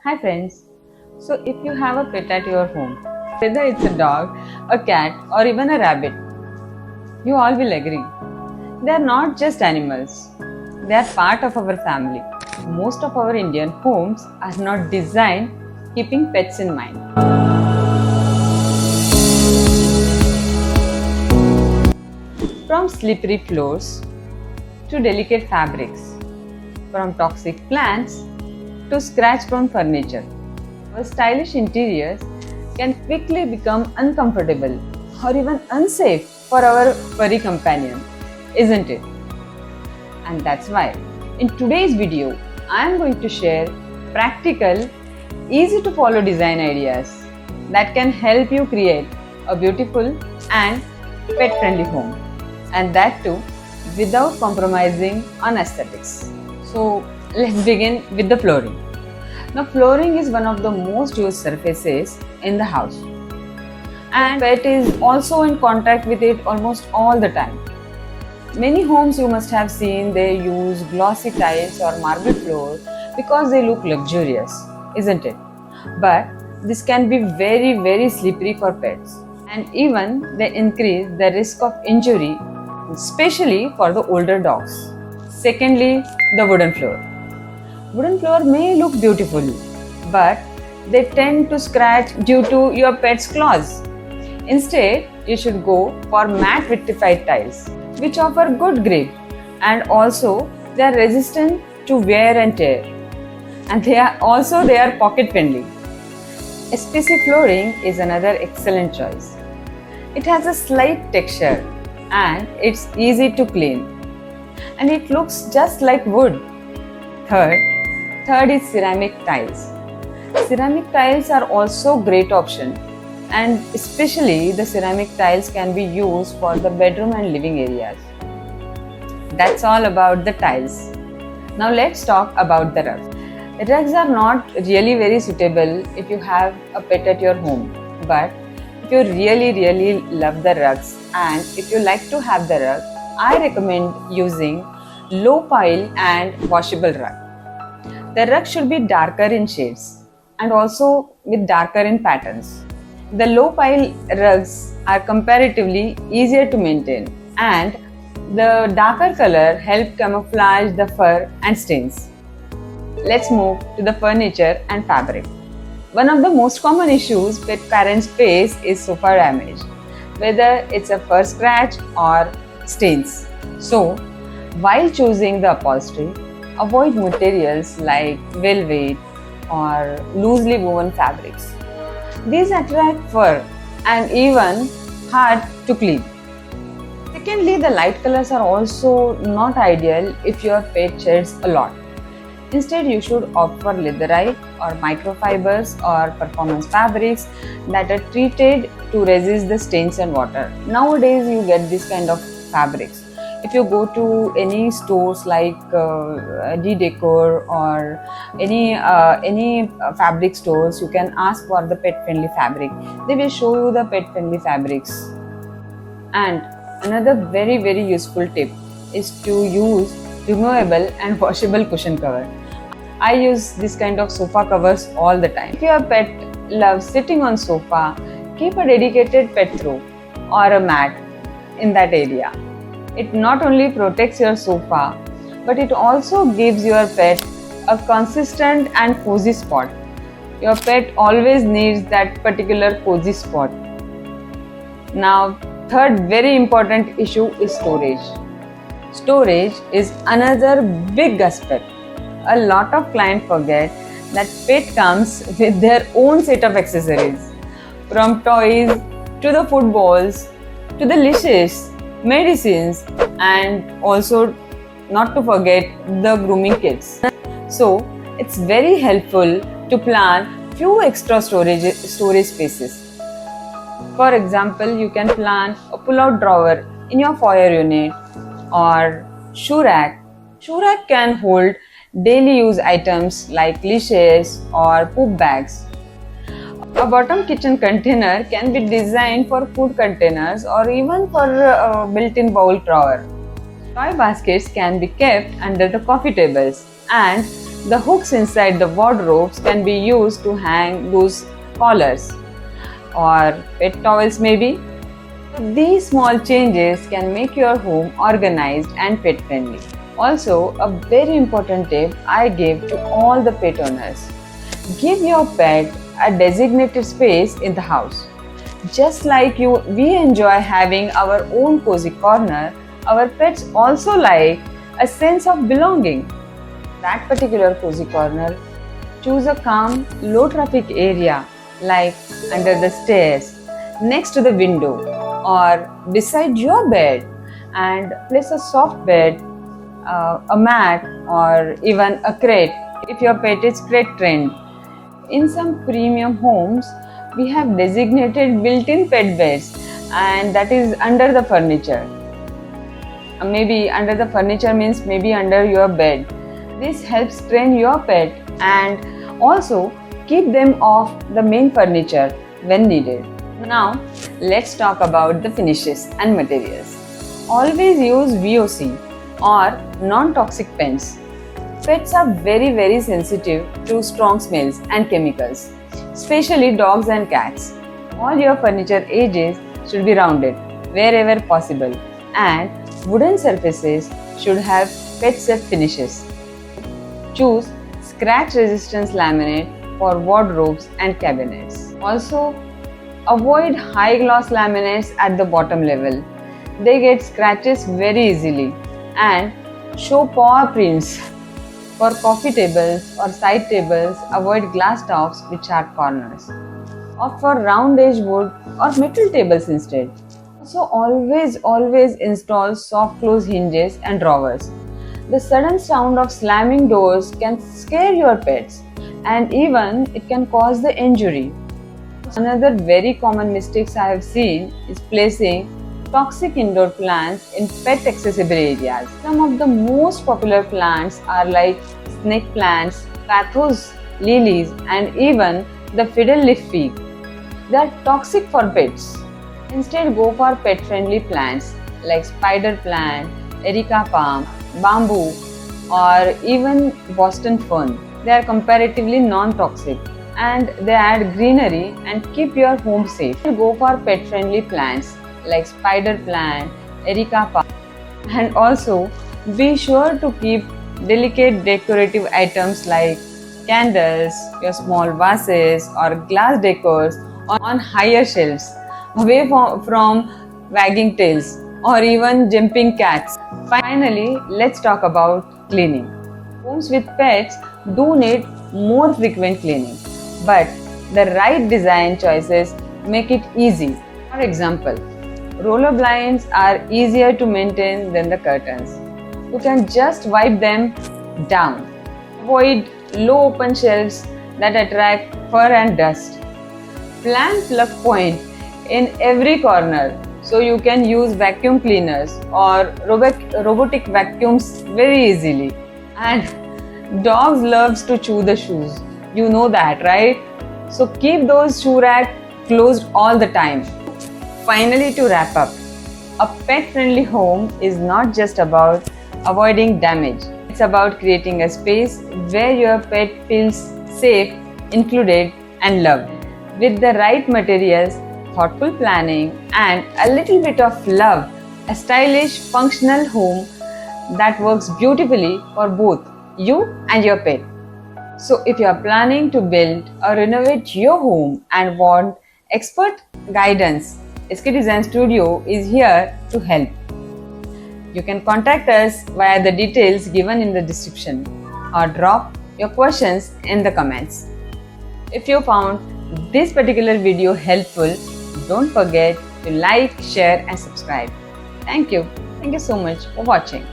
Hi friends. So if you have a pet at your home, whether it's a dog, a cat or even a rabbit, you all will agree. They are not just animals. They are part of our family. Most of our Indian homes are not designed keeping pets in mind. From slippery floors to delicate fabrics, from toxic plants to scratch-prone furniture. Our stylish interiors can quickly become uncomfortable or even unsafe for our furry companion, isn't it? And that's why in today's video, I am going to share practical, easy to follow design ideas that can help you create a beautiful and pet friendly home, and that too without compromising on aesthetics. So let's begin with the flooring. Now, flooring is one of the most used surfaces in the house, and pet is also in contact with it almost all the time. Many homes you must have seen they use glossy tiles or marble floor because they look luxurious, isn't it? But this can be very slippery for pets, and even they increase the risk of injury, especially for the older dogs. Secondly, the wooden floor. Wooden floor may look beautiful, but they tend to scratch due to your pet's claws. Instead, you should go for matte vitrified tiles, which offer good grip and also they are resistant to wear and tear. And they are pocket friendly. SPC flooring is another excellent choice. It has a slight texture and it's easy to clean, and it looks just like wood. Third is ceramic tiles. Ceramic tiles are also great option, and especially the ceramic tiles can be used for the bedroom and living areas. That's all about the tiles. Now let's talk about the rugs. Rugs are not really very suitable if you have a pet at your home, but if you really love the rugs and if you like to have the rug, I recommend using low pile and washable rug. The rug should be darker in shades and also with darker in patterns. The low pile rugs are comparatively easier to maintain, and the darker color help camouflage the fur and stains. Let's move to the furniture and fabric. One of the most common issues pet parents face is sofa damage, whether it's a fur scratch or stains. So, while choosing the upholstery, avoid materials like velvet or loosely woven fabrics. These attract fur and even hard to clean. Secondly, the light colors are also not ideal if your pet sheds a lot. Instead, you should opt for leatherite or microfibers or performance fabrics that are treated to resist the stains and water. Nowadays, you get this kind of fabrics. If you go to any stores like D-Decor or any fabric stores, you can ask for the pet-friendly fabric. They will show you the pet-friendly fabrics. And another very useful tip is to use removable and washable cushion cover. I use this kind of sofa covers all the time. If your pet loves sitting on sofa, keep a dedicated pet throw or a mat in that area. It not only protects your sofa, but it also gives your pet a consistent and cozy spot. Your pet always needs that particular cozy spot. Now, third very important issue is storage. Storage is another big aspect. A lot of clients forget that pet comes with their own set of accessories, from toys to the food balls to the leashes, medicines, and also not to forget the grooming kits. So it's very helpful to plan few extra storage spaces. For example, you can plan a pull-out drawer in your foyer unit or shoe rack. Shoe rack can hold daily use items like leashes or poop bags. A bottom kitchen container can be designed for food containers or even for a built-in bowl drawer. Toy baskets can be kept under the coffee tables, and The hooks inside the wardrobes can be used to hang loose collars or pet towels maybe. These small changes can make your home organized and pet friendly. Also, a very important tip I give to all the pet owners. Give your pet a designated space in the house. Just like we enjoy having our own cozy corner, our pets also like a sense of belonging. That particular cozy corner, choose a calm, low traffic area like under the stairs, next to the window, or beside your bed, and place a soft bed, a mat, or even a crate if your pet is crate trained. In some premium homes, we have designated built-in pet beds, and that is under the furniture. Maybe under the furniture means maybe under your bed. This helps train your pet and also keep them off the main furniture when needed. Now, let's talk about the finishes and materials. Always use VOC or non-toxic paints. Pets are very sensitive to strong smells and chemicals, especially dogs and cats. All your furniture edges should be rounded wherever possible, and wooden surfaces should have pet-safe finishes. Choose scratch resistance laminate for wardrobes and cabinets. Also, avoid high gloss laminates at the bottom level. They get scratches very easily and show paw prints. For coffee tables or side tables, avoid glass tops with sharp corners. Opt for round edge wood or metal tables instead. Also, always install soft close hinges and drawers. The sudden sound of slamming doors can scare your pets, and even it can cause the injury. Another very common mistakes I have seen is placing toxic indoor plants in pet accessible areas. Some of the most popular plants are like snake plants, pothos lilies, and even the fiddle leaf fig. They are toxic for pets. Instead, go for pet-friendly plants like spider plant, erica palm, bamboo, or even Boston fern. They are comparatively non-toxic and they add greenery and keep your home safe. Go for pet-friendly plants like spider plant, erica palm, and also be sure to keep delicate decorative items like candles, your small vases, or glass decors on higher shelves, away from wagging tails or even jumping cats. Finally, let's talk about cleaning. Homes with pets do need more frequent cleaning, but the right design choices make it easy. For example, roller blinds are easier to maintain than the curtains. You can just wipe them down. Avoid low open shelves that attract fur and dust. Plan plug point in every corner so you can use vacuum cleaners or robotic vacuums very easily. And dogs loves to chew the shoes. You know that, right? So keep those shoe rack closed all the time. Finally, to wrap up, a pet-friendly home is not just about avoiding damage. It's about creating a space where your pet feels safe, included, and loved. With the right materials, thoughtful planning, and a little bit of love, a stylish, functional home that works beautifully for both you and your pet. So, if you are planning to build or renovate your home and want expert guidance, SK Design Studio is here to help. You can contact us via the details given in the description or drop your questions in the comments. If you found this particular video helpful, don't forget to like, share and subscribe. Thank you. Thank you so much for watching.